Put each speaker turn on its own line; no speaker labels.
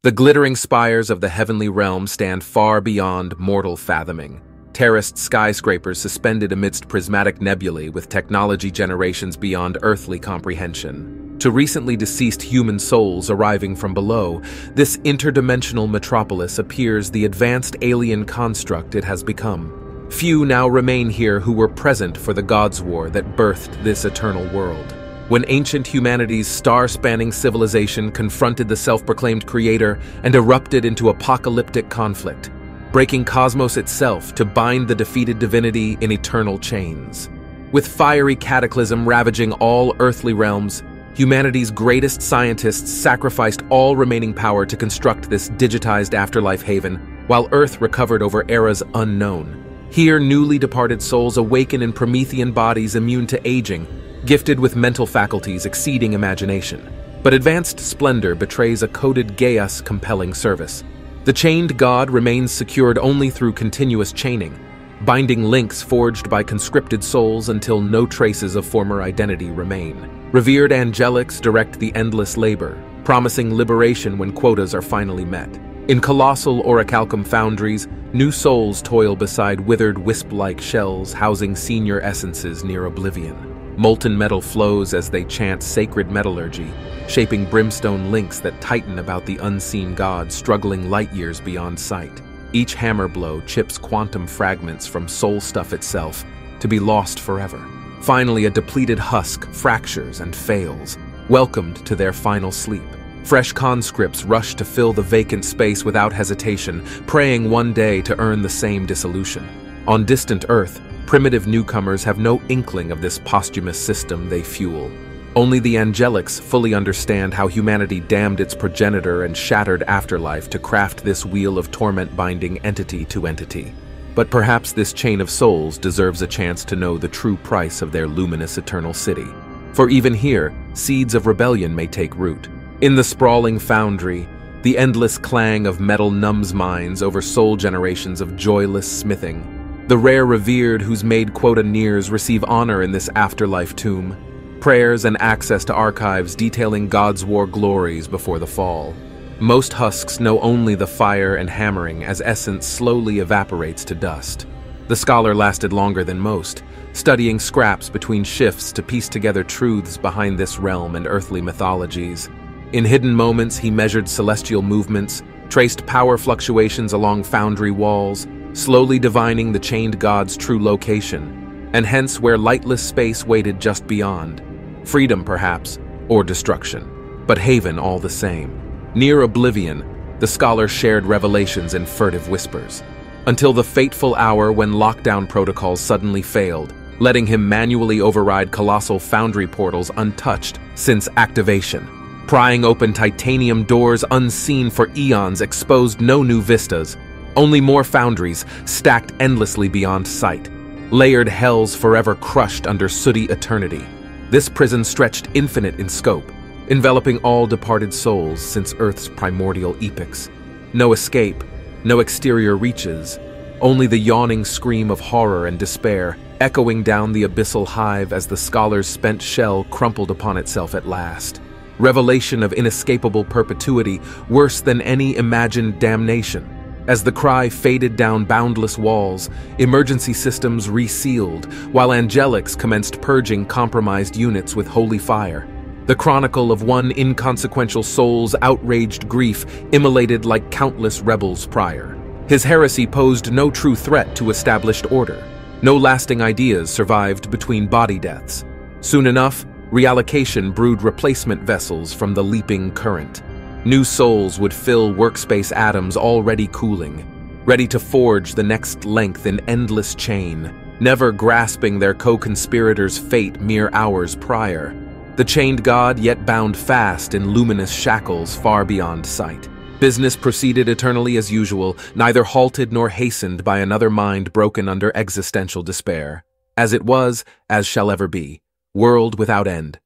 The glittering spires of the heavenly realm stand far beyond mortal fathoming. Terraced skyscrapers suspended amidst prismatic nebulae with technology generations beyond earthly comprehension. To recently deceased human souls arriving from below, this interdimensional metropolis appears the advanced alien construct it has become. Few now remain here who were present for the Gods' War that birthed this eternal world. When ancient humanity's star-spanning civilization confronted the self-proclaimed creator and erupted into apocalyptic conflict, breaking cosmos itself to bind the defeated divinity in eternal chains. With fiery cataclysm ravaging all earthly realms, humanity's greatest scientists sacrificed all remaining power to construct this digitized afterlife haven, while Earth recovered over eras unknown. Here, newly departed souls awaken in Promethean bodies immune to aging, gifted with mental faculties exceeding imagination. But advanced splendor betrays a coded Gaius compelling service. The chained god remains secured only through continuous chaining, binding links forged by conscripted souls until no traces of former identity remain. Revered angelics direct the endless labor, promising liberation when quotas are finally met. In colossal orichalcum foundries, new souls toil beside withered wisp-like shells housing senior essences near oblivion. Molten metal flows as they chant sacred metallurgy, shaping brimstone links that tighten about the unseen god struggling light years beyond sight. Each hammer blow chips quantum fragments from soul stuff itself, to be lost forever. Finally, a depleted husk fractures and fails, welcomed to their final sleep. Fresh conscripts rush to fill the vacant space without hesitation, praying one day to earn the same dissolution. On distant Earth, primitive newcomers have no inkling of this posthumous system they fuel. Only the angelics fully understand how humanity damned its progenitor and shattered afterlife to craft this wheel of torment binding entity to entity. But perhaps this chain of souls deserves a chance to know the true price of their luminous eternal city. For even here, seeds of rebellion may take root. In the sprawling foundry, the endless clang of metal numbs minds over soul generations of joyless smithing. The rare revered whose made quota nears receive honor in this afterlife tomb. Prayers and access to archives detailing God's war glories before the fall. Most husks know only the fire and hammering as essence slowly evaporates to dust. The scholar lasted longer than most, studying scraps between shifts to piece together truths behind this realm and earthly mythologies. In hidden moments, he measured celestial movements, traced power fluctuations along foundry walls, slowly divining the chained god's true location, and hence where lightless space waited just beyond. Freedom, perhaps, or destruction, but haven all the same. Near oblivion, the scholar shared revelations in furtive whispers, until the fateful hour when lockdown protocols suddenly failed, letting him manually override colossal foundry portals untouched since activation. Prying open titanium doors unseen for eons exposed no new vistas, only more foundries stacked endlessly beyond sight, layered hells forever crushed under sooty eternity. This prison stretched infinite in scope, enveloping all departed souls since Earth's primordial epochs. No escape, no exterior reaches, only the yawning scream of horror and despair echoing down the abyssal hive as the scholar's spent shell crumpled upon itself at last. Revelation of inescapable perpetuity, worse than any imagined damnation. As the cry faded down boundless walls, emergency systems resealed, while angelics commenced purging compromised units with holy fire. The chronicle of one inconsequential soul's outraged grief immolated like countless rebels prior. His heresy posed no true threat to established order. No lasting ideas survived between body deaths. Soon enough, reallocation brewed replacement vessels from the leaping current. New souls would fill workspace atoms already cooling, ready to forge the next length in endless chain, never grasping their co-conspirators' fate mere hours prior. The chained god yet bound fast in luminous shackles far beyond sight. Business proceeded eternally as usual, neither halted nor hastened by another mind broken under existential despair. As it was, as shall ever be. World without end.